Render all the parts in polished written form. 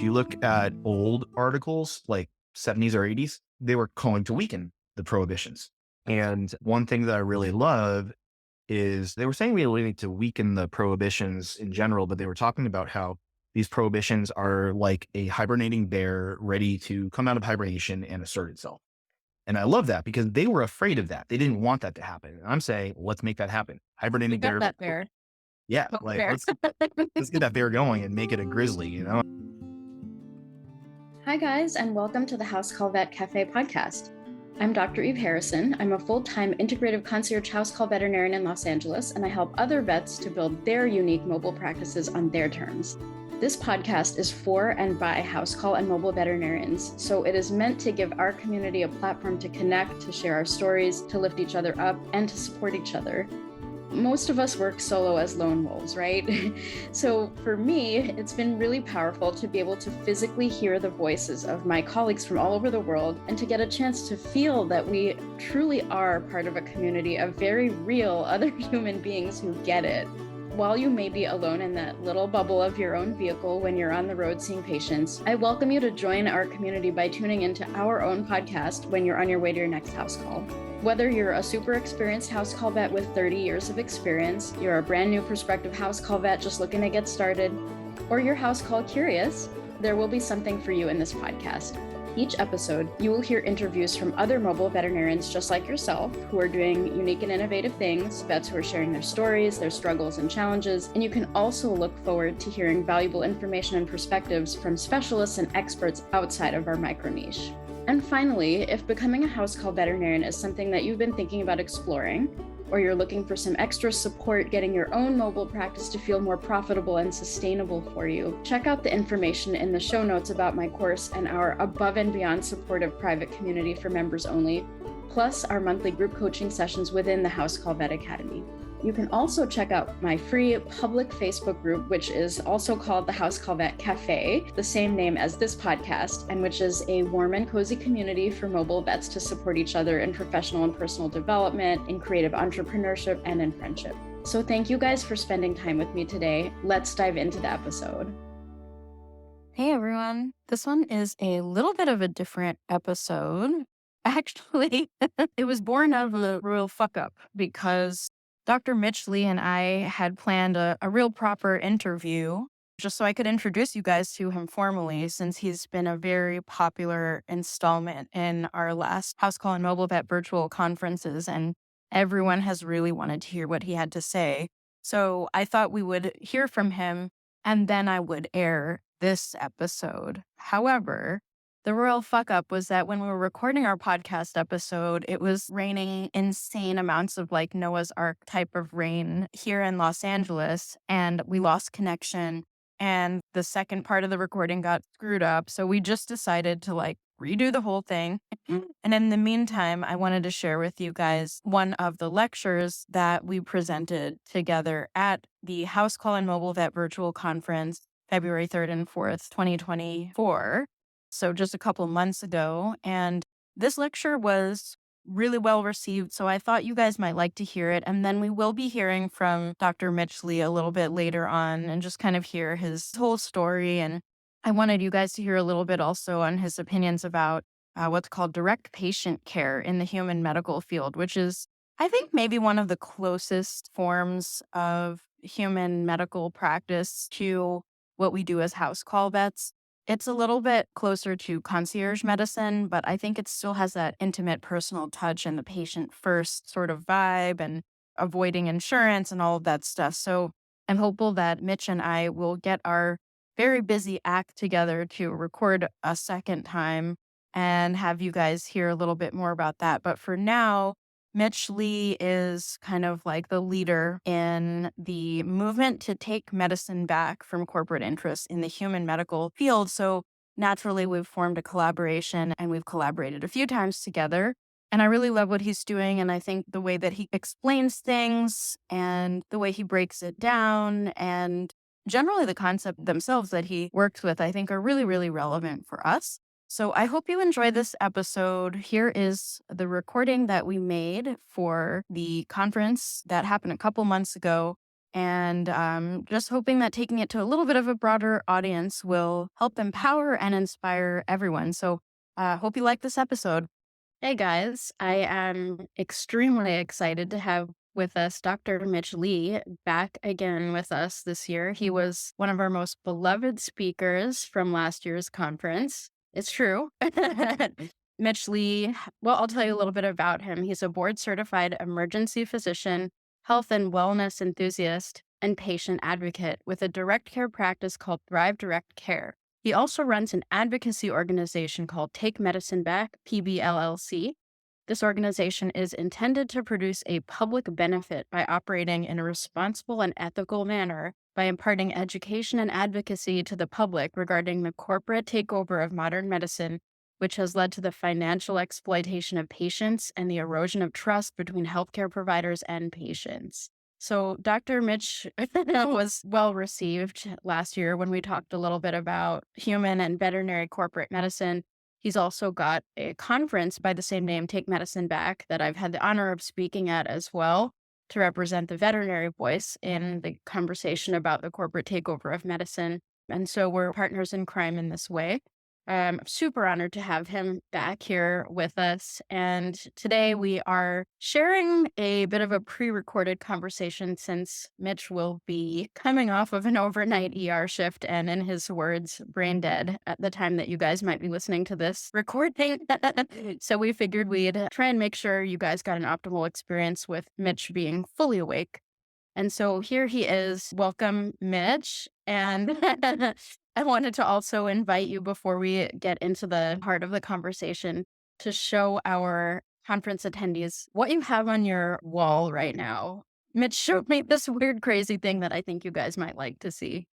you look at old articles like 70s or 80s, they were calling to weaken the prohibitions. And one thing that I really love is they were saying we need to weaken the prohibitions in general, but they were talking about how these prohibitions are like a hibernating bear ready to come out of hibernation and assert itself. And I love that because they were afraid of that. They didn't want that to happen. And I'm saying, let's make that happen. We Hibernating got bear. that bear. Yeah. Poke Like bear. let's get that bear going and make it a grizzly, you know? Hi, guys, and welcome to the House Call Vet Cafe podcast. I'm Dr. Eve Harrison. I'm a full-time integrative concierge house call veterinarian in Los Angeles, and I help other vets to build their unique mobile practices on their terms. This podcast is for and by house call and mobile veterinarians, so it is meant to give our community a platform to connect, to share our stories, to lift each other up, and to support each other. Most of us work solo as lone wolves, right? So for me, it's been really powerful to be able to physically hear the voices of my colleagues from all over the world and to get a chance to feel that we truly are part of a community of very real other human beings who get it. While you may be alone in that little bubble of your own vehicle when you're on the road seeing patients, I welcome you to join our community by tuning into our own podcast when you're on your way to your next house call. Whether you're a super experienced house call vet with 30 years of experience, you're a brand new prospective house call vet just looking to get started, or you're house call curious, there will be something for you in this podcast. Each episode, you will hear interviews from other mobile veterinarians just like yourself who are doing unique and innovative things, vets who are sharing their stories, their struggles and challenges, and you can also look forward to hearing valuable information and perspectives from specialists and experts outside of our micro niche. And finally, if becoming a house call veterinarian is something that you've been thinking about exploring, or you're looking for some extra support getting your own mobile practice to feel more profitable and sustainable for you, check out the information in the show notes about my course and our above and beyond supportive private community for members only, plus our monthly group coaching sessions within the House Call Vet Academy. You can also check out my free public Facebook group, which is also called the House Call Vet Cafe, the same name as this podcast, and which is a warm and cozy community for mobile vets to support each other in professional and personal development, in creative entrepreneurship, and in friendship. So thank you guys for spending time with me today. Let's dive into the episode. Hey, everyone. This one is a little bit of a different episode. Actually, it was born out of a real fuck up because Dr. Mitch Lee and I had planned a real proper interview just so I could introduce you guys to him formally, since he's been a very popular installment in our last House Call and Mobile Vet virtual conferences, and everyone has really wanted to hear what he had to say. So I thought we would hear from him and then I would air this episode. However, the royal fuck up was that when we were recording our podcast episode, it was raining insane amounts of like Noah's Ark type of rain here in Los Angeles, and we lost connection. And the second part of the recording got screwed up. So we just decided to like redo the whole thing. And in the meantime, I wanted to share with you guys one of the lectures that we presented together at the House Call and Mobile Vet virtual conference, February 3rd and 4th, 2024. So just a couple months ago. And this lecture was really well received. So I thought you guys might like to hear it. And then we will be hearing from Dr. Mitch Lee a little bit later on and just kind of hear his whole story. And I wanted you guys to hear a little bit also on his opinions about what's called direct patient care in the human medical field, which is, I think, maybe one of the closest forms of human medical practice to what we do as house call vets. It's a little bit closer to concierge medicine, but I think it still has that intimate personal touch and the patient first sort of vibe and avoiding insurance and all of that stuff. So I'm hopeful that Mitch and I will get our very busy act together to record a second time and have you guys hear a little bit more about that. But for now, Mitch Lee is kind of like the leader in the movement to take medicine back from corporate interests in the human medical field. So naturally, we've formed a collaboration and we've collaborated a few times together. And I really love what he's doing. And I think the way that he explains things and the way he breaks it down and generally the concept themselves that he works with, I think are really, really relevant for us. So I hope you enjoy this episode. Here is the recording that we made for the conference that happened a couple months ago. And just hoping that taking it to a little bit of a broader audience will help empower and inspire everyone. So hope you like this episode. Hey guys, I am extremely excited to have with us Dr. Mitch Lee back again with us this year. He was one of our most beloved speakers from last year's conference. It's true. Mitch Lee, well, I'll tell you a little bit about him. He's a board certified emergency physician, health and wellness enthusiast, and patient advocate with a direct care practice called Thrive Direct Care. He also runs an advocacy organization called Take Medicine Back, PBLLC. This organization is intended to produce a public benefit by operating in a responsible and ethical manner by imparting education and advocacy to the public regarding the corporate takeover of modern medicine, which has led to the financial exploitation of patients and the erosion of trust between healthcare providers and patients. So Dr. Mitch was well received last year when we talked a little bit about human and veterinary corporate medicine. He's also got a conference by the same name, Take Medicine Back, that I've had the honor of speaking at as well to represent the veterinary voice in the conversation about the corporate takeover of medicine. And so we're partners in crime in this way. I'm super honored to have him back here with us. And today we are sharing a bit of a pre-recorded conversation since Mitch will be coming off of an overnight ER shift and, in his words, brain dead at the time that you guys might be listening to this recording. So we figured we'd try and make sure you guys got an optimal experience with Mitch being fully awake. And so here he is. Welcome, Mitch. And I wanted to also invite you before we get into the heart of the conversation to show our conference attendees what you have on your wall right now. Mitch showed me this weird, crazy thing that I think you guys might like to see.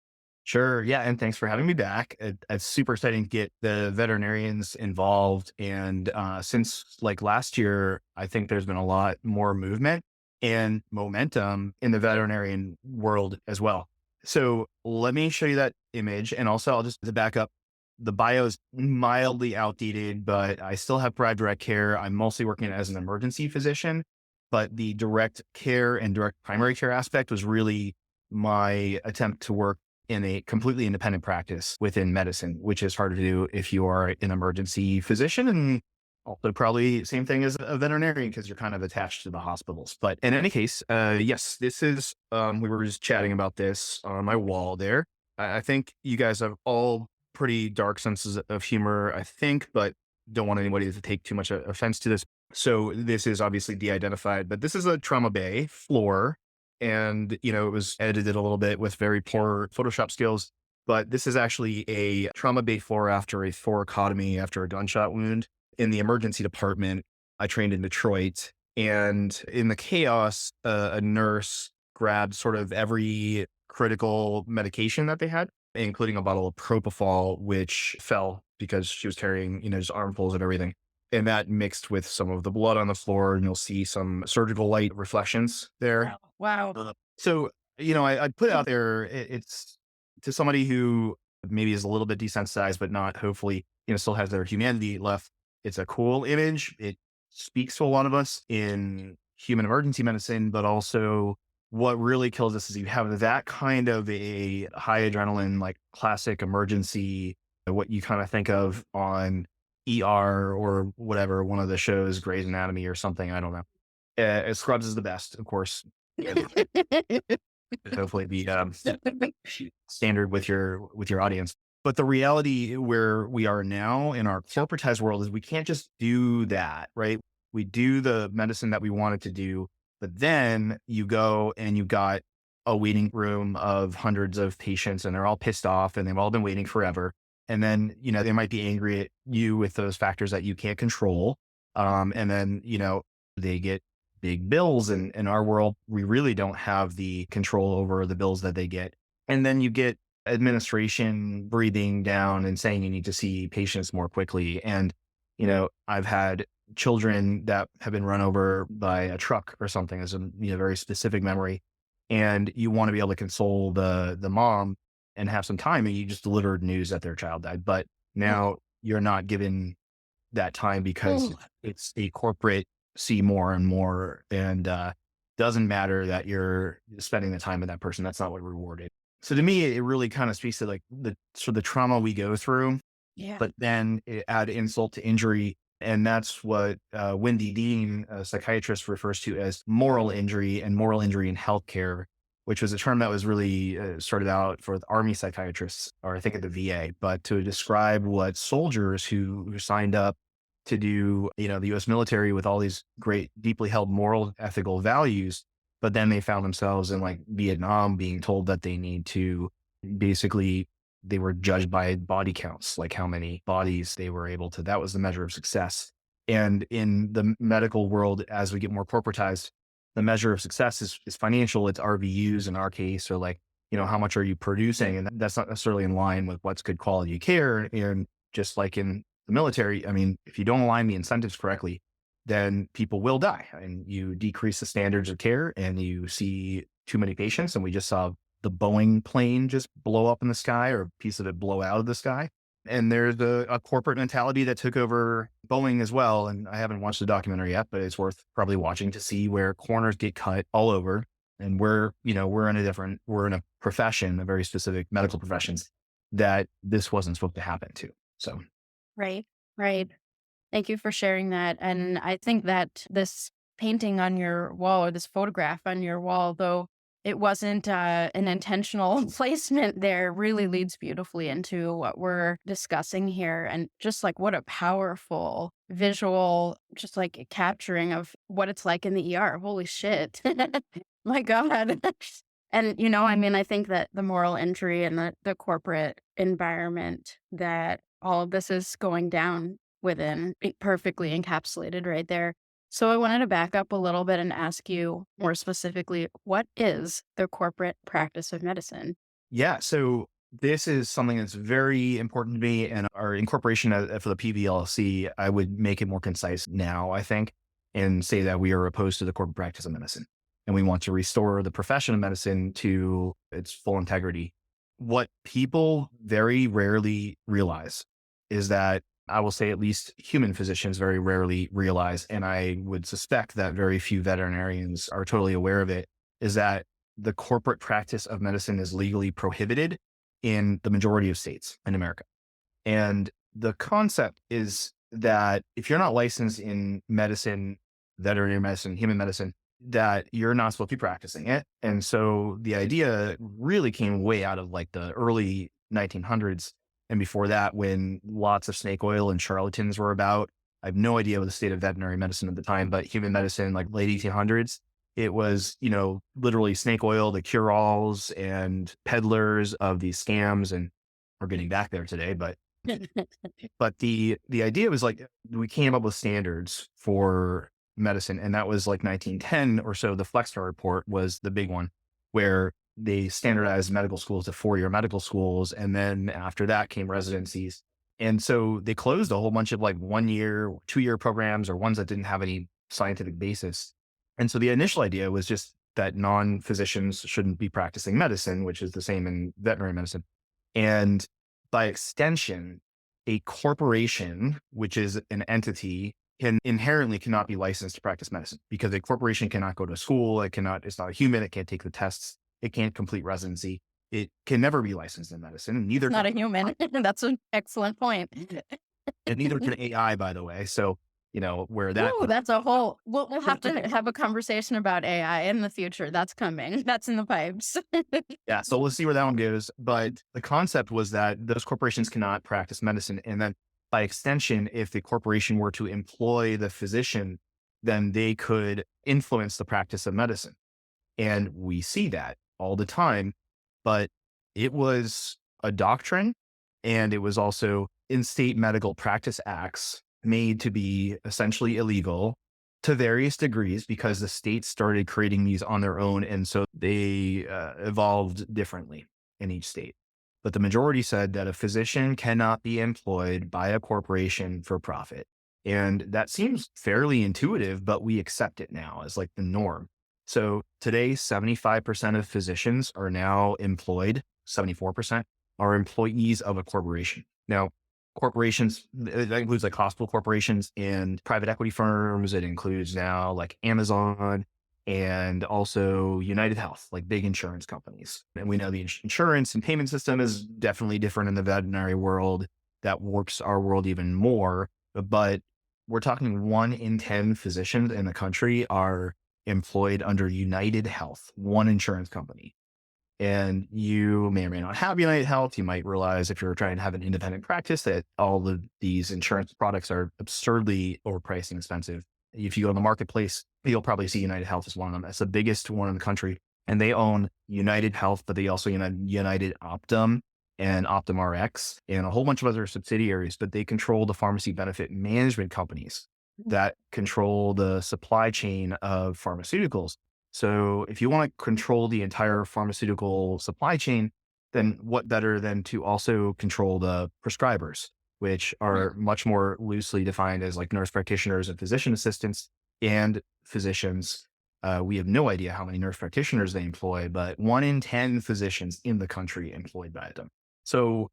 Sure. Yeah. And thanks for having me back. It's super exciting to get the veterinarians involved. And since like last year, I think there's been a lot more movement and momentum in the veterinarian world as well. So let me show you that image. And also, I'll just to back up. The bio is mildly outdated, but I still have Thrive Direct Care. I'm mostly working as an emergency physician, but the direct care and direct primary care aspect was really my attempt to work in a completely independent practice within medicine, which is hard to do if you are an emergency physician, and also probably same thing as a veterinarian because you're kind of attached to the hospitals. But in any case, yes, this is, we were just chatting about this on my wall there. I think you guys have all pretty dark senses of humor, I think, but don't want anybody to take too much offense to this. So this is obviously de-identified, but this is a trauma bay floor. And, it was edited a little bit with very poor Photoshop skills, but this is actually a trauma bay floor after a thoracotomy, after a gunshot wound in the emergency department. I trained in Detroit, and in the chaos, a nurse grabbed sort of every critical medication that they had, including a bottle of propofol, which fell because she was carrying, just armfuls of everything. And that mixed with some of the blood on the floor, and you'll see some surgical light reflections there. Wow. So, I put out there, it's to somebody who maybe is a little bit desensitized, but not hopefully, still has their humanity left. It's a cool image. It speaks to a lot of us in human emergency medicine, but also what really kills us is you have that kind of a high adrenaline, like classic emergency, what you kind of think of on ER or whatever, one of the shows, Grey's Anatomy or something. I don't know. Scrubs is the best, of course. Hopefully be standard with your audience. But the reality where we are now in our corporatized world is we can't just do that, right? We do the medicine that we wanted to do, but then you go and you got a waiting room of hundreds of patients and they're all pissed off and they've all been waiting forever. And then, they might be angry at you with those factors that you can't control. And then, they get big bills. And in our world, we really don't have the control over the bills that they get. And then you get administration breathing down and saying you need to see patients more quickly. And, I've had children that have been run over by a truck or something as a very specific memory. And you want to be able to console the mom and have some time, and you just delivered news that their child died. But now you're not given that time because it's a corporate see more and more. And doesn't matter that you're spending the time with that person. That's not what rewarded. So to me, it really kind of speaks to like the trauma we go through, Yeah. but then it add insult to injury. And that's what Wendy Dean, a psychiatrist, refers to as moral injury and moral injury in healthcare, which was a term that was really started out for the Army psychiatrists, or I think at the VA, but to describe what soldiers who signed up to do, the US military with all these great, deeply held moral, ethical values, but then they found themselves in like Vietnam being told that they need to basically they were judged by body counts, like how many bodies they were able to, that was the measure of success. And in the medical world, as we get more corporatized, the measure of success is financial. It's RVUs in our case, or like, how much are you producing? And that's not necessarily in line with what's good quality care. And just like in the military, I mean, if you don't align the incentives correctly, then people will die and you decrease the standards of care and you see too many patients. And we just saw the Boeing plane just blow up in the sky, or a piece of it blow out of the sky. And there's a corporate mentality that took over Boeing as well. And I haven't watched the documentary yet, but it's worth probably watching to see where corners get cut all over. And we're in a profession, a very specific medical professions that this wasn't supposed to happen to. So Right. Right. Thank you for sharing that. And I think that this painting on your wall, or this photograph on your wall, though it wasn't an intentional placement there, really leads beautifully into what we're discussing here. And just like what a powerful visual, just like capturing of what it's like in the ER. Holy shit. My God. And, I mean, I think that the moral injury and the corporate environment that all of this is going down within, it perfectly encapsulated right there. So I wanted to back up a little bit and ask you more specifically, what is the corporate practice of medicine? yeah, so this is something that's very important to me, and our incorporation for the PVLC, I would make it more concise now, I think, and say that we are opposed to the corporate practice of medicine, and we want to restore the profession of medicine to its full integrity. What people very rarely realize is that, I will say at least human physicians very rarely realize, and I would suspect that very few veterinarians are totally aware of it, is that the corporate practice of medicine is legally prohibited in the majority of states in America. And the concept is that if you're not licensed in medicine, veterinary medicine, human medicine, that you're not supposed to be practicing it. And so the idea really came way out of like the early 1900s. And before that, when lots of snake oil and charlatans were about. I have no idea what the state of veterinary medicine at the time, but human medicine, like late 1800s, it was, literally snake oil, the cure-alls and peddlers of these scams. And we're getting back there today, but the idea was like, we came up with standards for medicine. And that was like 1910 or so. The Flexner Report was the big one, where they standardized medical schools to 4-year medical schools. And then after that came residencies. And so they closed a whole bunch of like 1-year, 2-year programs, or ones that didn't have any scientific basis. And so the initial idea was just that non-physicians shouldn't be practicing medicine, which is the same in veterinary medicine. And by extension, a corporation, which is an entity, cannot be licensed to practice medicine, because a corporation cannot go to school. It's not a human. It can't take the tests. It can't complete residency. It can never be licensed in medicine. And neither Not can, a human. That's an excellent point. and neither can AI, by the way. So, where that, Ooh, that's a whole, we'll have to have a conversation about AI in the future. That's coming. That's in the pipes. yeah. So we'll see where that one goes. But the concept was that those corporations cannot practice medicine. And then by extension, if the corporation were to employ the physician, then they could influence the practice of medicine. And we see that all the time, but it was a doctrine, and it was also in state medical practice acts made to be essentially illegal to various degrees, because the states started creating these on their own. And so they evolved differently in each state. But the majority said that a physician cannot be employed by a corporation for profit. And that seems fairly intuitive, but we accept it now as like the norm. So today, 75% of physicians are now employed, 74% are employees of a corporation. Now, corporations, that includes like hospital corporations and private equity firms. It includes now like Amazon and also United Health, like big insurance companies. And we know the insurance and payment system is definitely different in the veterinary world. That works our world even more. But we're talking 1 in 10 physicians in the country are employed under United Health, one insurance company. And you may or may not have United Health. You might realize if you're trying to have an independent practice that all of these insurance products are absurdly overpriced and expensive. If you go in the marketplace, you'll probably see United Health as one of them. It's the biggest one in the country. And they own United Health, but they also own United Optum and Optum RX and a whole bunch of other subsidiaries, but they control the pharmacy benefit management companies that control the supply chain of pharmaceuticals. So if you want to control the entire pharmaceutical supply chain, then what better than to also control the prescribers, which are much more loosely defined as like nurse practitioners and physician assistants and physicians. We have no idea how many nurse practitioners they employ, but 1 in 10 physicians in the country employed by them. So,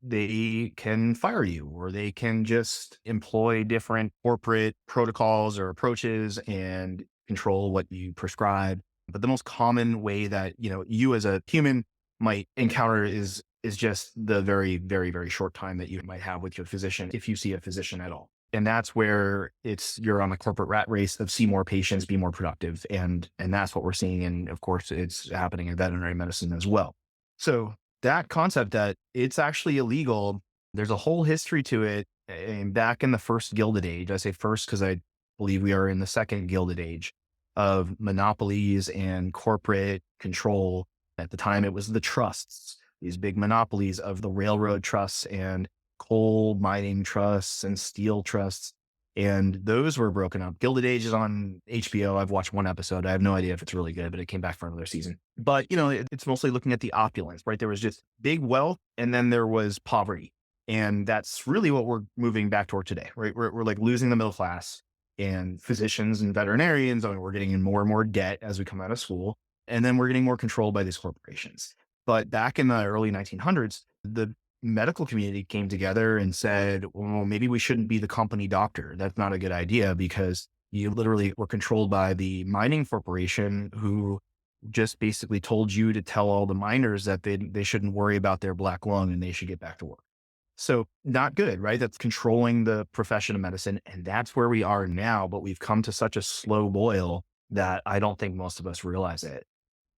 they can fire you or they can just employ different corporate protocols or approaches and control what you prescribe. But the most common way that, you as a human might encounter is just the very, very, very short time that you might have with your physician, if you see a physician at all. And that's where you're on a corporate rat race of see more patients, be more productive. And that's what we're seeing. And of course, it's happening in veterinary medicine as well. So that concept that it's actually illegal, there's a whole history to it. And back in the first Gilded Age, I say first because I believe we are in the second Gilded Age of monopolies and corporate control. At the time, it was the trusts, these big monopolies of the railroad trusts and coal mining trusts and steel trusts. And those were broken up. Gilded Age is on HBO. I've watched one episode. I have no idea if it's really good, but it came back for another season. But, it's mostly looking at the opulence, right? There was just big wealth and then there was poverty. And that's really what we're moving back toward today, right? We're like losing the middle class and physicians and veterinarians. I mean, we're getting in more and more debt as we come out of school. And then we're getting more controlled by these corporations. But back in the early 1900s, the medical community came together and said, well, maybe we shouldn't be the company doctor. That's not a good idea because you literally were controlled by the mining corporation who just basically told you to tell all the miners that they shouldn't worry about their black lung and they should get back to work. So not good, right? That's controlling the profession of medicine. And that's where we are now. But we've come to such a slow boil that I don't think most of us realize it.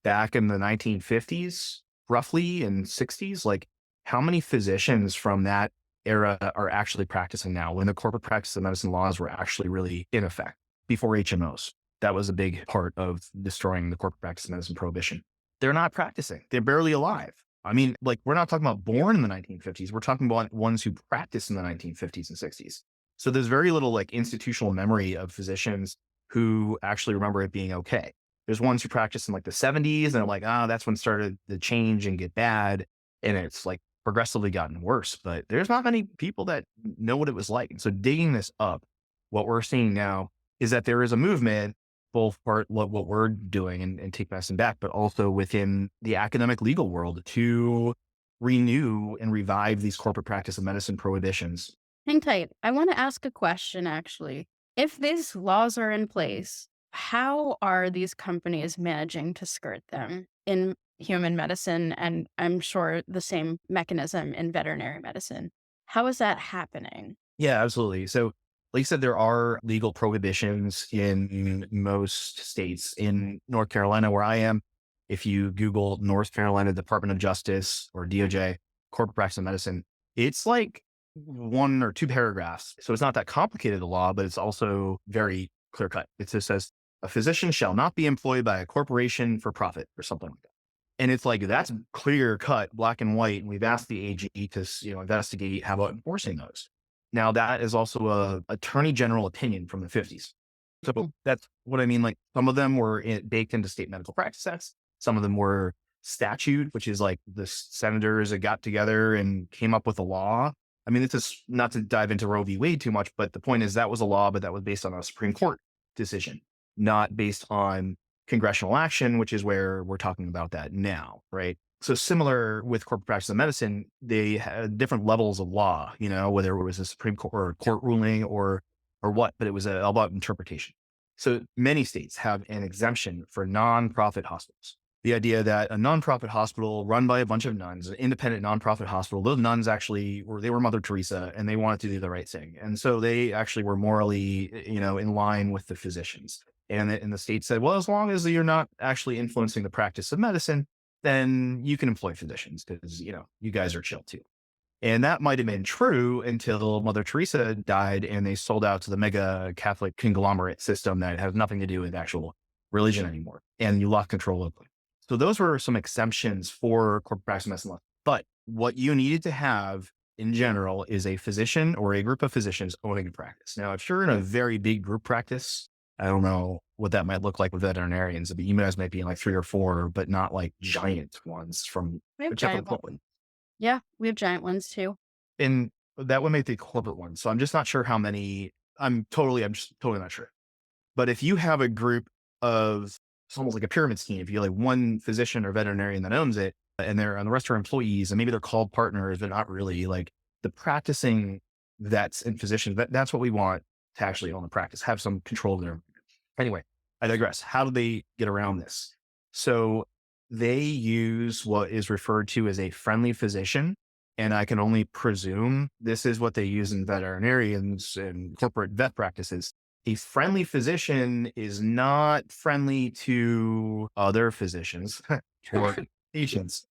Back in the 1950s, roughly in 60s, like how many physicians from that era are actually practicing now when the corporate practice of medicine laws were actually really in effect before HMOs? That was a big part of destroying the corporate practice of medicine prohibition. They're not practicing. They're barely alive. I mean, like we're not talking about born in the 1950s. We're talking about ones who practiced in the 1950s and 60s. So there's very little like institutional memory of physicians who actually remember it being okay. There's ones who practiced in like the 70s and they're like, that's when it started to change and get bad. And it's like progressively gotten worse, but there's not many people that know what it was like. And so digging this up, what we're seeing now is that there is a movement, both part what we're doing and take medicine back, but also within the academic legal world to renew and revive these corporate practice of medicine prohibitions. Hang tight. I want to ask a question actually. If these laws are in place, how are these companies managing to skirt them in human medicine? And I'm sure the same mechanism in veterinary medicine. How is that happening? Yeah, absolutely. So like you said, there are legal prohibitions in most states. In North Carolina, where I am, if you Google North Carolina Department of Justice or DOJ, corporate practice of medicine, it's like 1 or 2 paragraphs. So it's not that complicated, the law, but it's also very clear cut. It just says a physician shall not be employed by a corporation for profit or something like that. And it's like, that's clear cut, black and white. And we've asked the AG to, investigate how about enforcing those. Now that is also a attorney general opinion from the 50s. So that's what I mean. Like some of them were baked into state medical practice acts. Some of them were statute, which is like the senators that got together and came up with a law. I mean, it's just not to dive into Roe v. Wade too much, but the point is that was a law, but that was based on a Supreme Court decision, not based on congressional action, which is where we're talking about that now, right? So similar with corporate practice of medicine, they had different levels of law, whether it was a Supreme Court or court ruling or what, but it was all about interpretation. So many states have an exemption for nonprofit hospitals. The idea that a nonprofit hospital run by a bunch of nuns, an independent nonprofit hospital, those nuns actually were Mother Teresa and they wanted to do the right thing. And so they actually were morally, in line with the physicians. And the state said, well, as long as you're not actually influencing the practice of medicine, then you can employ physicians because, you guys are chill too. And that might have been true until Mother Teresa died and they sold out to the mega Catholic conglomerate system that has nothing to do with actual religion anymore. And you lost control of them. So those were some exemptions for corporate practice medicine law. But what you needed to have in general is a physician or a group of physicians owning a practice. Now, if you're in a very big group practice, I don't know what that might look like with veterinarians. But you guys might be in like 3 or 4, but not like giant ones from We have except for the giant ones. corporate. Yeah, we have giant ones too. And that would make the corporate one. So I'm just not sure how many. I'm just totally not sure. But if you have a group of, it's almost like a pyramid scheme. If you have like one physician or veterinarian that owns it, and the rest are employees, and maybe they're called partners, but not really like the practicing vets and physicians. That's what we want to actually own the practice, have some control of their. Anyway, I digress. How do they get around this? So they use what is referred to as a friendly physician. And I can only presume this is what they use in veterinarians and corporate vet practices. A friendly physician is not friendly to other physicians or patients.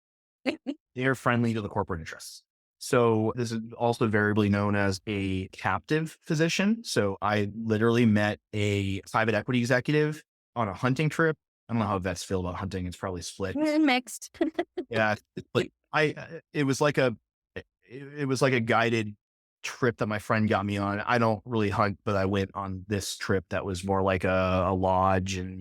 They're friendly to the corporate interests. So this is also variably known as a captive physician. So I literally met a private equity executive on a hunting trip. I don't know how vets feel about hunting. It's probably split. Mixed. Yeah, it's like it was like a guided trip that my friend got me on. I don't really hunt, but I went on this trip that was more like a lodge and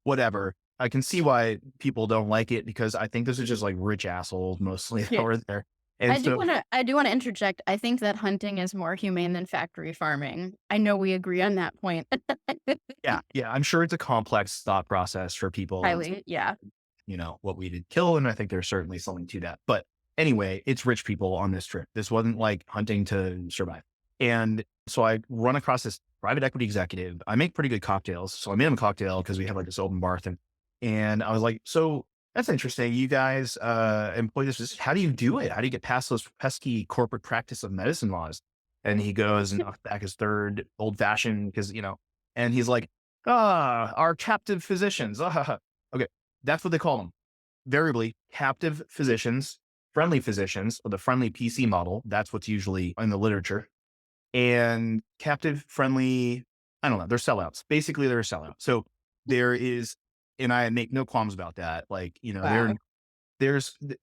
whatever. I can see why people don't like it because I think this is just like rich assholes mostly that Yeah. were there. And so I do want to interject. I think that hunting is more humane than factory farming. I know we agree on that point. yeah, I'm sure it's a complex thought process for people. Highly, yeah. What we did kill. And I think there's certainly something to that. But anyway, it's rich people on this trip. This wasn't like hunting to survive. And so I run across this private equity executive. I make pretty good cocktails. So I made him a cocktail because we have like this open bar thing. And I was like, so that's interesting. You guys employ this physician. How do you do it? How do you get past those pesky corporate practice of medicine laws? And he goes and knocks back his third old fashioned because, and he's like, our captive physicians. Okay. That's what they call them. Variably, captive physicians, friendly physicians, or the friendly PC model. That's what's usually in the literature. And captive, friendly, I don't know, they're sellouts. Basically, they're a sellout. So there is, and I make no qualms about that. Like, Wow.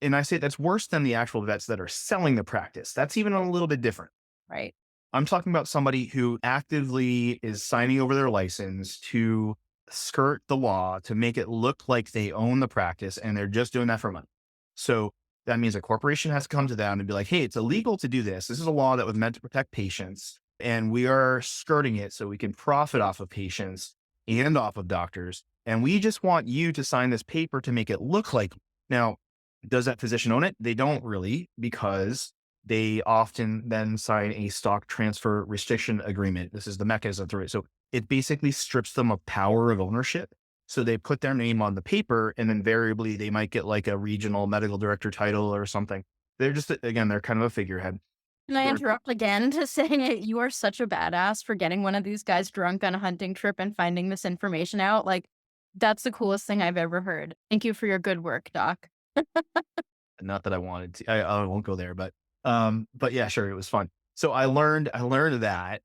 and I say that's worse than the actual vets that are selling the practice. That's even a little bit different. Right. I'm talking about somebody who actively is signing over their license to skirt the law to make it look like they own the practice and they're just doing that for money. So that means a corporation has to come to them and be like, hey, it's illegal to do this. This is a law that was meant to protect patients and we are skirting it so we can profit off of patients and off of doctors. And we just want you to sign this paper to make it look like. Now, does that physician own it? They don't really because they often then sign a stock transfer restriction agreement. This is the mechanism through it. So it basically strips them of power of ownership. So they put their name on the paper and invariably they might get like a regional medical director title or something. They're just, again, they're kind of a figurehead. Can I They're, interrupt again to say you are such a badass for getting one of these guys drunk on a hunting trip and finding this information out? Like, that's the coolest thing I've ever heard. Thank you for your good work, Doc. not that I wanted to, I won't go there, but yeah, sure. It was fun. So I learned that.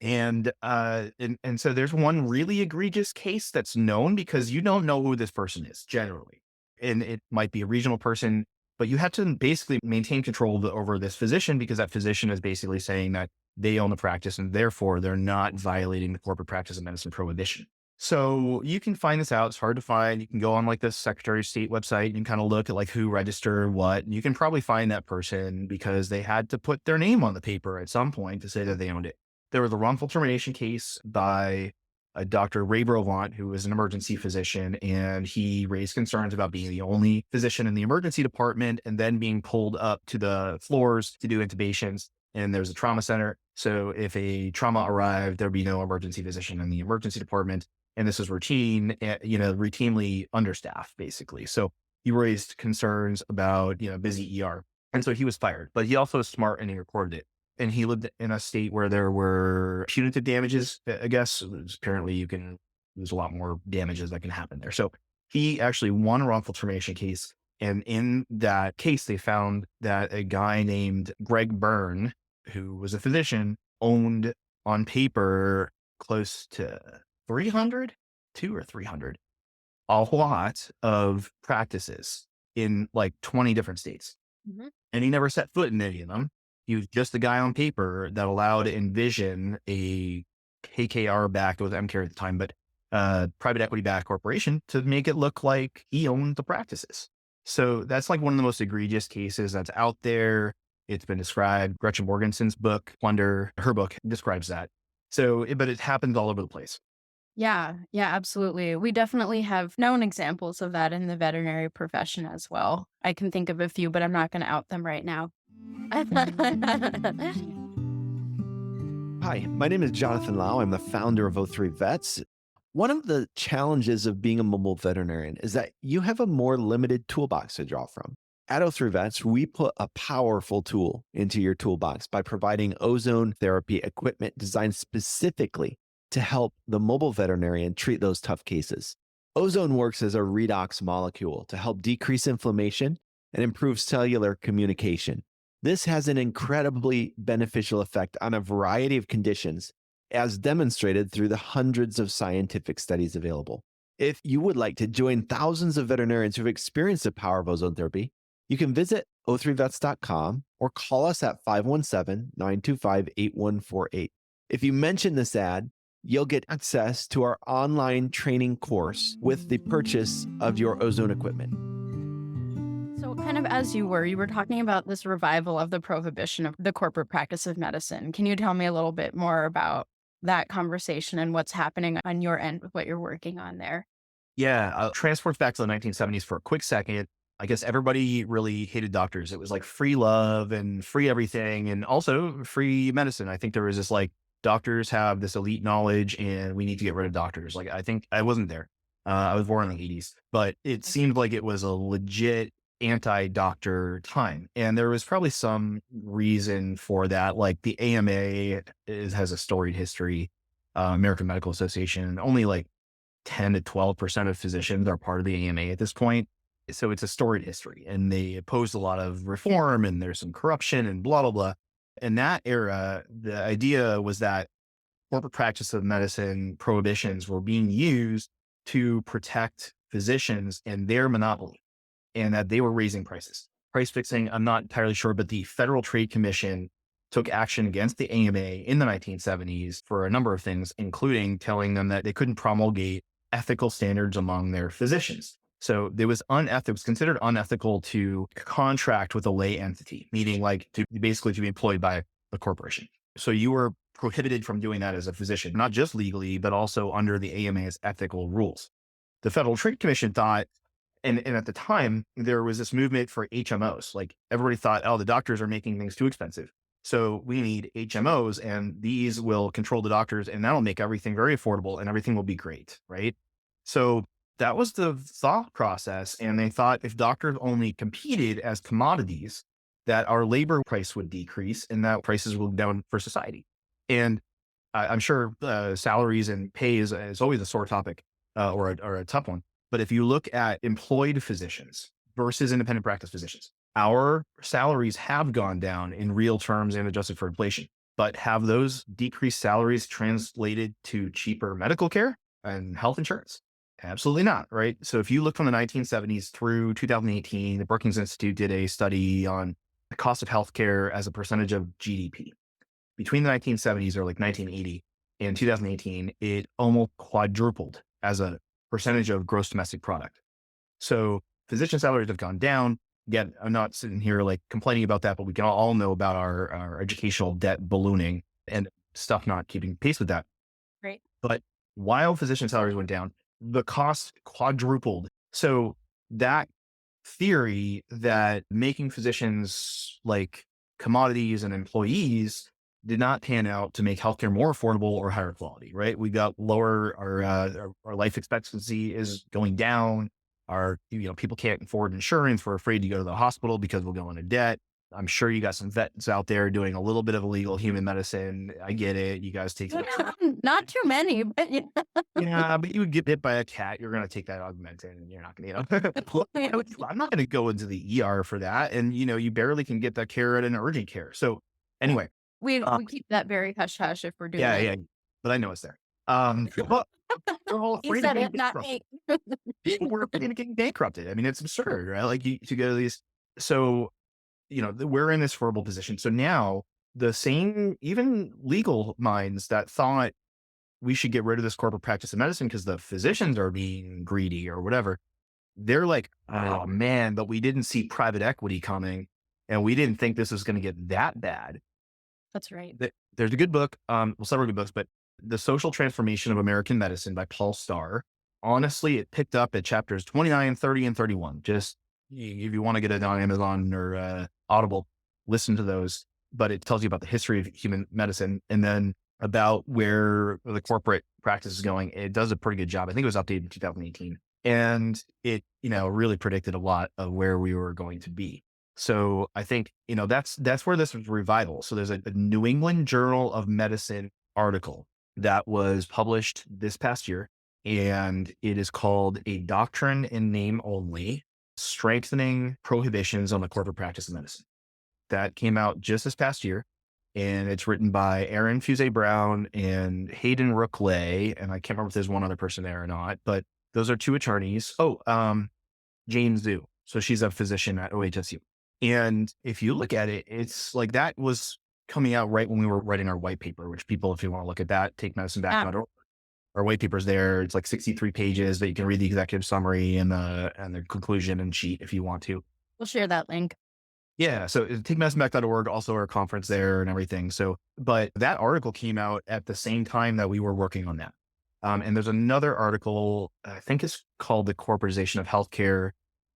And so there's one really egregious case that's known because you don't know who this person is generally. And it might be a regional person, but you have to basically maintain control over this physician because that physician is basically saying that they own the practice and therefore they're not violating the corporate practice of medicine prohibition. So you can find this out. It's hard to find. You can go on like the Secretary of State website and kind of look at like who registered what. And you can probably find that person because they had to put their name on the paper at some point to say that they owned it. There was a wrongful termination case by a Dr. Ray Brovant, who was an emergency physician, and he raised concerns about being the only physician in the emergency department and then being pulled up to the floors to do intubations. And there's a trauma center. So if a trauma arrived, there'd be no emergency physician in the emergency department. And this was routine, routinely understaffed, basically. So he raised concerns about, busy ER. And so he was fired, but he also was smart and he recorded it. And he lived in a state where there were punitive damages, I guess. Apparently there's a lot more damages that can happen there. So he actually won a wrongful termination case. And in that case, they found that a guy named Greg Byrne, who was a physician, owned on paper close to 300, 2 or 300, a lot of practices in like 20 different states. Mhm. And he never set foot in any of them. He was just the guy on paper that allowed Envision, a KKR backed, with MCare at the time, but private equity backed corporation, to make it look like he owned the practices. So that's like one of the most egregious cases that's out there. It's been described. Gretchen Morganson's book, Plunder, her book describes that. So, but it happens all over the place. Yeah, yeah, absolutely. We definitely have known examples of that in the veterinary profession as well. I can think of a few, but I'm not going to out them right now. Hi, my name is Jonathan Lau. I'm the founder of O3 Vets. One of the challenges of being a mobile veterinarian is that you have a more limited toolbox to draw from. At O3 Vets, we put a powerful tool into your toolbox by providing ozone therapy equipment designed specifically to help the mobile veterinarian treat those tough cases. Ozone works as a redox molecule to help decrease inflammation and improve cellular communication. This has an incredibly beneficial effect on a variety of conditions, as demonstrated through the hundreds of scientific studies available. If you would like to join thousands of veterinarians who've experienced the power of ozone therapy, you can visit o3vets.com or call us at 517-925-8148. If you mention this ad, you'll get access to our online training course with the purchase of your ozone equipment. So, kind of as you were talking about this revival of the prohibition of the corporate practice of medicine. Can you tell me a little bit more about that conversation and what's happening on your end with what you're working on there? Yeah, I'll transport back to the 1970s for a quick second. I guess everybody really hated doctors. It was like free love and free everything, and also free medicine. I think there was this like, doctors have this elite knowledge and we need to get rid of doctors. Like, I think I wasn't there. I was born in the 80s, but it seemed like it was a legit anti-doctor time. And there was probably some reason for that. Like the AMA has a storied history, American Medical Association. Only like 10 to 12% of physicians are part of the AMA at this point. So it's a storied history, and they opposed a lot of reform, and there's some corruption and blah, blah, blah. In that era, the idea was that corporate practice of medicine prohibitions were being used to protect physicians and their monopoly, and that they were raising prices. Price fixing, I'm not entirely sure, but the Federal Trade Commission took action against the AMA in the 1970s for a number of things, including telling them that they couldn't promulgate ethical standards among their physicians. So it was unethical, it was considered unethical to contract with a lay entity, meaning like to basically to be employed by a corporation. So you were prohibited from doing that as a physician, not just legally, but also under the AMA's ethical rules. The Federal Trade Commission thought, and at the time, there was this movement for HMOs. Like everybody thought, oh, the doctors are making things too expensive. So we need HMOs, and these will control the doctors, and that'll make everything very affordable and everything will be great. Right. So that was the thought process. And they thought if doctors only competed as commodities, that our labor price would decrease and that prices will go down for society. And I'm sure salaries and pay is always a sore topic, or a tough one. But if you look at employed physicians versus independent practice physicians, our salaries have gone down in real terms and adjusted for inflation. But have those decreased salaries translated to cheaper medical care and health insurance? Absolutely not, right? So if you look from the 1970s through 2018, the Brookings Institute did a study on the cost of healthcare as a percentage of GDP. Between the 1970s, or like 1980 and 2018, it almost quadrupled as a percentage of gross domestic product. So physician salaries have gone down. Again, I'm not sitting here like complaining about that, but we can all know about our educational debt ballooning and stuff not keeping pace with that. Right. But while physician salaries went down, the cost quadrupled. So that theory that making physicians like commodities and employees did not pan out to make healthcare more affordable or higher quality, right? We got lower, our life expectancy is going down. People can't afford insurance. We're afraid to go to the hospital because we'll go into debt. I'm sure you got some vets out there doing a little bit of illegal human medicine. I get it. You guys take, Not too many, but yeah. yeah, but you would get bit by a cat. You're going to take that augmentin and you're not going to, I'm not going to go into the ER for that. And, you barely can get that care at an urgent care. So anyway, We keep that very hush hush if we're doing yeah, it. yeah, but I know it's there. But they're all He afraid of said getting it, not bankrupted. me. People were afraid of getting bankrupted. I mean, it's absurd, right? Like you to go to these. So, we're in this horrible position. So now the same, even legal minds that thought we should get rid of this corporate practice of medicine because the physicians are being greedy or whatever. They're like, oh man, but we didn't see private equity coming and we didn't think this was going to get that bad. That's right. There's a good book, several good books, but The Social Transformation of American Medicine by Paul Starr. Honestly, it picked up at chapters 29, 30, and 31. Just if you want to get it on Amazon or Audible, listen to those. But it tells you about the history of human medicine and then about where the corporate practice is going. It does a pretty good job. I think it was updated in 2018. And it, really predicted a lot of where we were going to be. So I think, that's where this was revival. So there's a New England Journal of Medicine article that was published this past year, and it is called A Doctrine in Name Only, Strengthening Prohibitions on the Corporate Practice of Medicine. That came out just this past year, and it's written by Aaron Fuse Brown and Hayden Rookley. And I can't remember if there's one other person there or not, but those are two attorneys. Jane Zhu. So she's a physician at OHSU. And if you look at it, it's like that was coming out right when we were writing our white paper, which people, if you want to look at that, takemedicineback.org. Our white paper's there. It's like 63 pages that you can read the executive summary and the conclusion and sheet if you want to. We'll share that link. Yeah. So takemedicineback.org, also our conference there and everything. So, but that article came out at the same time that we were working on that. And there's another article, I think it's called The Corporatization of Healthcare.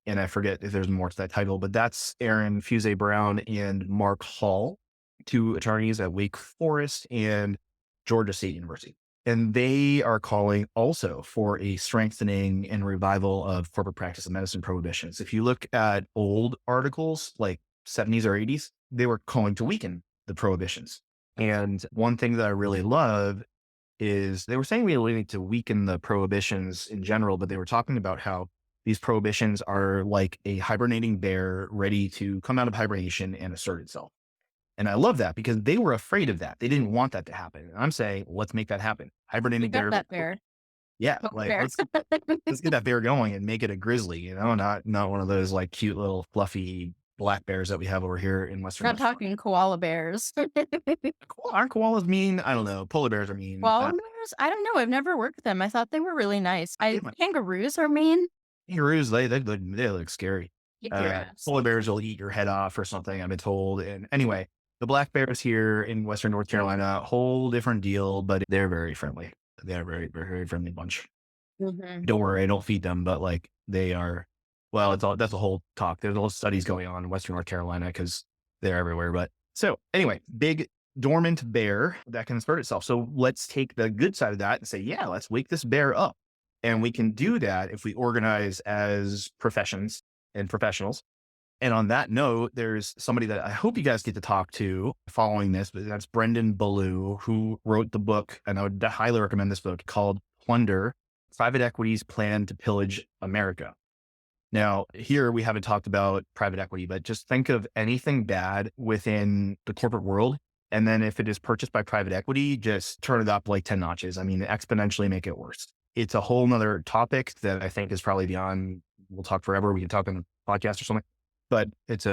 And I forget if there's more to that title, but that's Aaron Fuse Brown and Mark Hall, two attorneys at Wake Forest and Georgia State University. And they are calling also for a strengthening and revival of corporate practice of medicine prohibitions. If you look at old articles like 70s or 80s, they were calling to weaken the prohibitions. And one thing that I really love is they were saying we really need to weaken the prohibitions in general, but they were talking about how these prohibitions are like a hibernating bear ready to come out of hibernation and assert itself. And I love that because they were afraid of that. They didn't want that to happen. And I'm saying, let's make that happen. Hibernating bear. That bear. Yeah. Poke Like bear. let's get that bear going and make it a grizzly, not one of those like cute little fluffy black bears that we have over here in Western. Not talking koala bears. Aren't koalas mean? I don't know. Polar bears are mean. Koala bears? I don't know. I've never worked with them. I thought they were really nice. Yeah. Kangaroos are mean. Kangaroos, they look scary. Kick your ass. Polar bears will eat your head off or something, I've been told. And anyway, the black bears here in Western North Carolina, whole different deal, but they're very friendly. They're a very, very, very friendly bunch. Mm-hmm. Don't worry, I don't feed them, but like they are, well, that's a whole talk. There's a lot of studies going on in Western North Carolina because they're everywhere. But so anyway, big dormant bear that can assert itself. So let's take the good side of that and say, yeah, let's wake this bear up. And we can do that if we organize as professions and professionals. And on that note, there's somebody that I hope you guys get to talk to following this, but that's Brendan Ballou, who wrote the book, and I would highly recommend this book, called Plunder: Private Equity's Plan to Pillage America. Now, here we haven't talked about private equity, but just think of anything bad within the corporate world. And then if it is purchased by private equity, just turn it up like 10 notches. I mean, exponentially make it worse. It's a whole nother topic that I think is probably beyond, we'll talk forever. We can talk on the podcast or something, but it's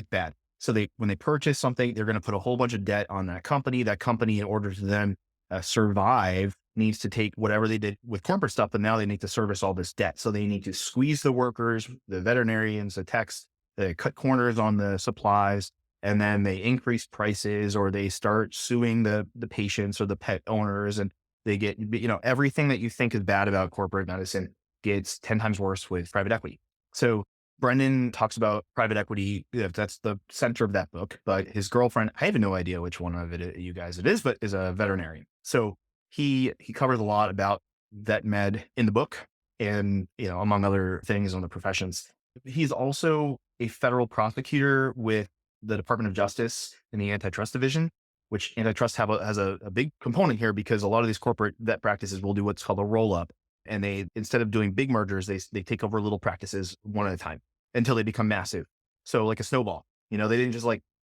bad. So when they purchase something, they're going to put a whole bunch of debt on that company. That company, in order to then survive, needs to take whatever they did with corporate stuff, but now they need to service all this debt. So they need to squeeze the workers, the veterinarians, the techs, they cut corners on the supplies, and then they increase prices, or they start suing the patients or the pet owners, and they get, everything that you think is bad about corporate medicine gets 10 times worse with private equity. So Brendan talks about private equity. That's the center of that book. But his girlfriend, I have no idea which one of you guys it is, but is a veterinarian. So he covers a lot about vet med in the book, and among other things on the professions. He's also a federal prosecutor with the Department of Justice in the antitrust division, which antitrust has a big component here because a lot of these corporate vet practices will do what's called a roll up. And they, instead of doing big mergers, they take over little practices one at a time until they become massive. So like a snowball, they didn't just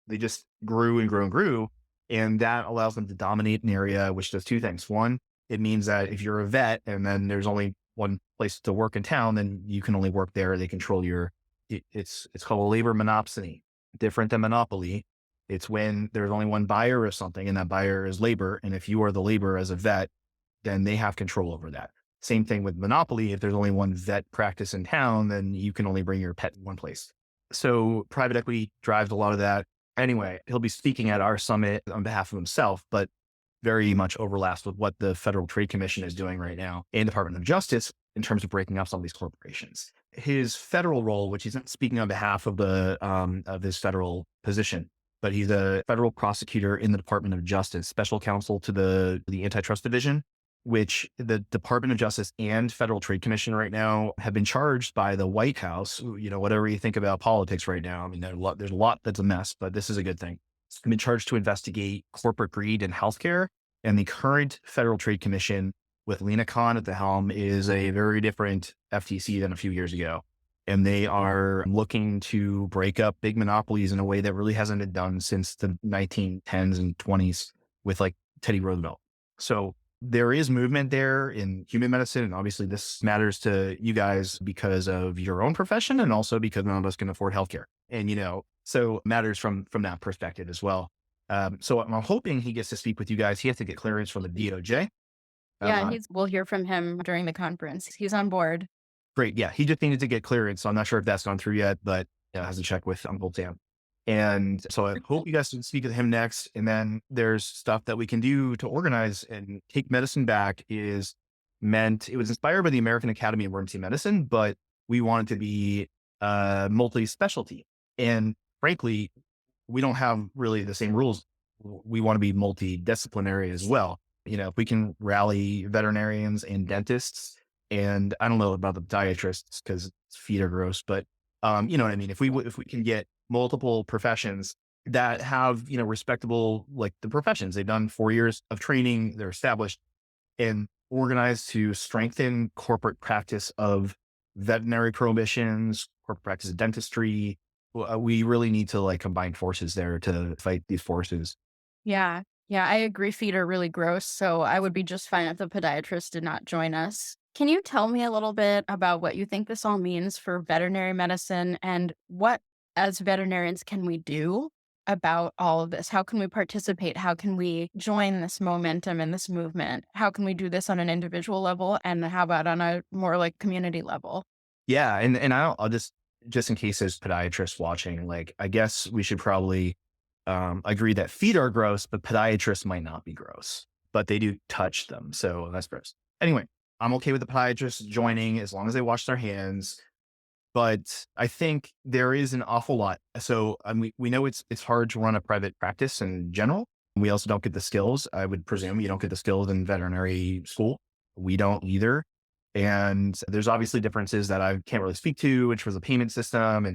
they just grew and grew and grew. And that allows them to dominate an area, which does two things. One, it means that if you're a vet and then there's only one place to work in town, then you can only work there. They control it's called a labor monopsony, different than monopoly. It's when there's only one buyer of something and that buyer is labor. And if you are the labor as a vet, then they have control over that. Same thing with monopoly. If there's only one vet practice in town, then you can only bring your pet in one place. So private equity drives a lot of that. Anyway, he'll be speaking at our summit on behalf of himself, but very much overlaps with what the Federal Trade Commission is doing right now and Department of Justice in terms of breaking up some of these corporations. His federal role, which he's not speaking on behalf of of his federal position, but he's a federal prosecutor in the Department of Justice, special counsel to the antitrust division, which the Department of Justice and Federal Trade Commission right now have been charged by the White House. Whatever you think about politics right now, I mean, there's a lot that's a mess, but this is a good thing. It's been charged to investigate corporate greed in healthcare. And the current Federal Trade Commission with Lena Khan at the helm is a very different FTC than a few years ago. And they are looking to break up big monopolies in a way that really hasn't been done since the 1910s and 20s with like Teddy Roosevelt. So there is movement there in human medicine. And obviously this matters to you guys because of your own profession and also because none of us can afford healthcare. And, so it matters from that perspective as well. So I'm hoping he gets to speak with you guys. He has to get clearance from the DOJ. Yeah, Uh, we'll hear from him during the conference. He's on board. Great. Yeah. He just needed to get clearance. So I'm not sure if that's gone through yet, but has to check with Uncle Sam. And so I hope you guys can speak with him next. And then there's stuff that we can do to organize and take medicine back it was inspired by the American Academy of Emergency Medicine, but we want it to be multi-specialty. And frankly, we don't have really the same rules. We want to be multidisciplinary as well. If we can rally veterinarians and dentists, and I don't know about the podiatrists because feet are gross, but you know what I mean? If we can get multiple professions that have, respectable, like the professions, they've done 4 years of training, they're established and organized to strengthen corporate practice of veterinary prohibitions, corporate practice of dentistry. We really need to combine forces there to fight these forces. Yeah. Yeah, I agree. Feet are really gross. So I would be just fine if the podiatrist did not join us. Can you tell me a little bit about what you think this all means for veterinary medicine and what, as veterinarians, can we do about all of this? How can we participate? How can we join this momentum and this movement? How can we do this on an individual level? And how about on a more community level? Yeah. And I'll just in case there's podiatrists watching, I guess we should probably agree that feet are gross, but podiatrists might not be gross, but they do touch them. So that's gross. Anyway, I'm okay with the podiatrists joining as long as they wash their hands. But I think there is an awful lot. So we know it's hard to run a private practice in general. We also don't get the skills. I would presume you don't get the skills in veterinary school. We don't either. And there's obviously differences that I can't really speak to, which was the payment system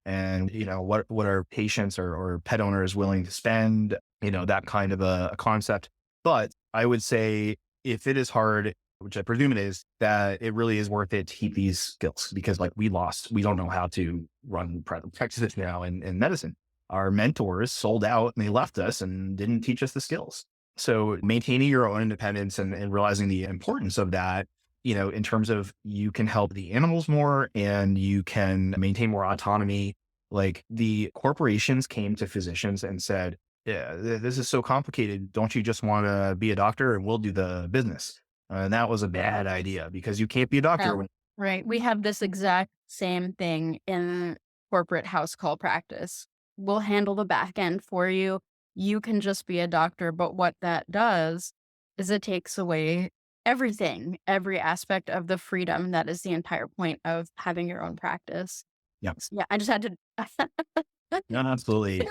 and what are patients or pet owners willing to spend, that kind of a concept. But I would say if it is hard, which I presume it is, that it really is worth it to keep these skills because we don't know how to run private practices now in medicine. Our mentors sold out and they left us and didn't teach us the skills. So maintaining your own independence and realizing the importance of that, in terms of you can help the animals more and you can maintain more autonomy. Like the corporations came to physicians and said, yeah, this is so complicated. Don't you just want to be a doctor and we'll do the business? And that was a bad idea because you can't be a doctor. Oh, right. We have this exact same thing in corporate house call practice. We'll handle the back end for you. You can just be a doctor. But what that does is it takes away everything, every aspect of the freedom that is the entire point of having your own practice. Yeah. Yeah, I just had to. No, absolutely.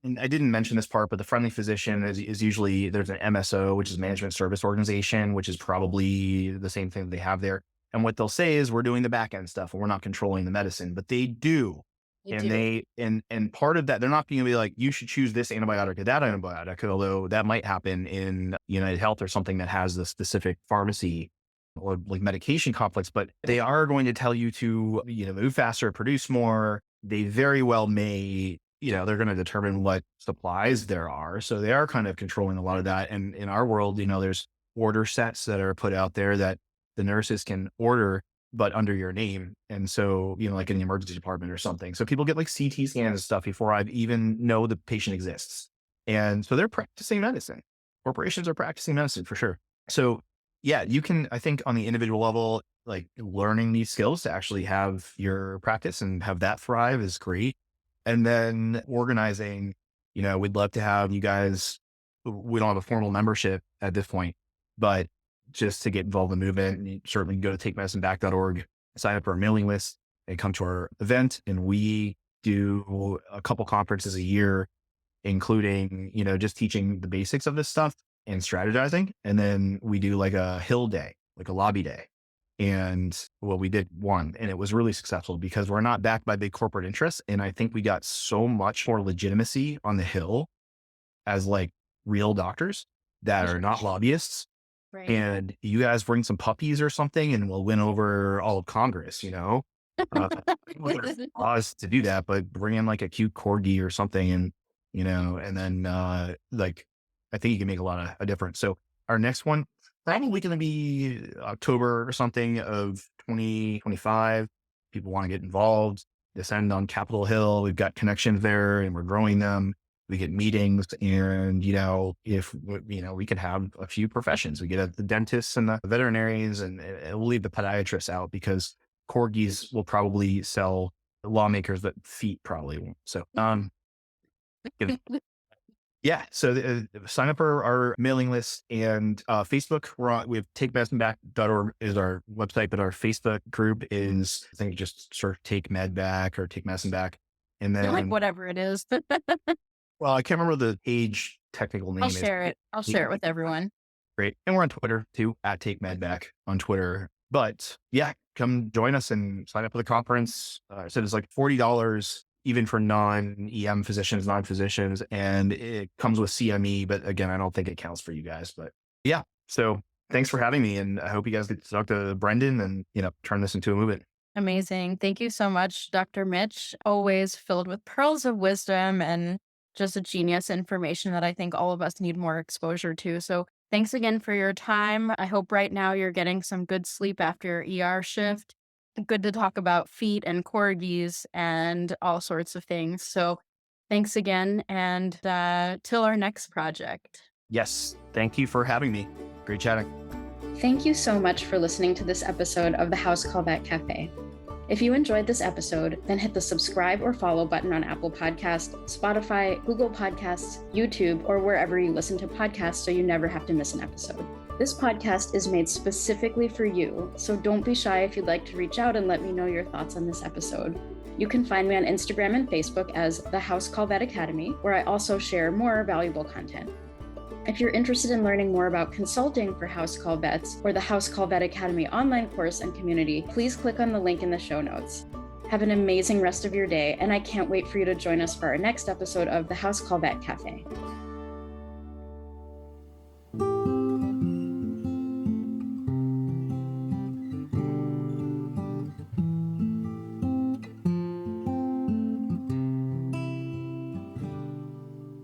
And I didn't mention this part, but the friendly physician is usually there's an MSO, which is management service organization, which is probably the same thing that they have there. And what they'll say is we're doing the back end stuff and we're not controlling the medicine, but they do. You And do. and part of that, they're not going to be like, you should choose this antibiotic or that antibiotic, although that might happen in United Health or something that has the specific pharmacy or like medication complex, but they are going to tell you to, move faster, produce more. They very well may, they're going to determine what supplies there are. So they are kind of controlling a lot of that. And in our world, there's order sets that are put out there that the nurses can order, but under your name. And so, like in the emergency department or something. So people get like CT scans and stuff before I even know the patient exists. And so they're practicing medicine. Corporations are practicing medicine for sure. So yeah, you can, I think on the individual level, like learning these skills to actually have your practice and have that thrive is great. And then organizing, we'd love to have you guys, we don't have a formal membership at this point, but just to get involved in the movement, you certainly go to takemedicineback.org, sign up for our mailing list and come to our event. And we do a couple conferences a year, including, just teaching the basics of this stuff and strategizing. And then we do like a hill day, like a lobby day. And well, we did one and it was really successful because we're not backed by big corporate interests. And I think we got so much more legitimacy on the Hill as like real doctors that are not lobbyists. Right. And you guys bring some puppies or something and we'll win over all of Congress, us to do that, but bring in like a cute corgi or something and, and then like, I think you can make a difference. So our next one, probably going to be October or something of 2025. People want to get involved, descend on Capitol Hill. We've got connections there and we're growing them. We get meetings and, if, we could have a few professions. We get the dentists and the veterinarians and we'll leave the podiatrists out because corgis will probably sell lawmakers, but feet probably won't. So, yeah. So sign up for our mailing list and Facebook. We have takemedicineback.org is our website, but our Facebook group is, I think, just sort of Take Med Back or Take Medicine Back. And then Like whatever it is. well, I can't remember the page technical name. I'll share it. I'll share it with everyone. Great. And we're on Twitter too, at Take Med Back on Twitter. But yeah, come join us and sign up for the conference. I said it's like $40 even for non-EM physicians, non-physicians, and it comes with CME. But again, I don't think it counts for you guys. But yeah, so thanks for having me. And I hope you guys get to talk to Brendan and, turn this into a movement. Amazing. Thank you so much, Dr. Mitch. Always filled with pearls of wisdom and just a genius information that I think all of us need more exposure to. So thanks again for your time. I hope right now you're getting some good sleep after your ER shift. Good to talk about feet and corgis and all sorts of things. So thanks again. And till our next project. Yes. Thank you for having me. Great chatting. Thank you so much for listening to this episode of the House Call Vet Cafe. If you enjoyed this episode, then hit the subscribe or follow button on Apple Podcasts, Spotify, Google Podcasts, YouTube, or wherever you listen to podcasts so you never have to miss an episode. This podcast is made specifically for you, so don't be shy if you'd like to reach out and let me know your thoughts on this episode. You can find me on Instagram and Facebook as the House Call Vet Academy, where I also share more valuable content. If you're interested in learning more about consulting for House Call Vets or the House Call Vet Academy online course and community, please click on the link in the show notes. Have an amazing rest of your day, and I can't wait for you to join us for our next episode of the House Call Vet Cafe.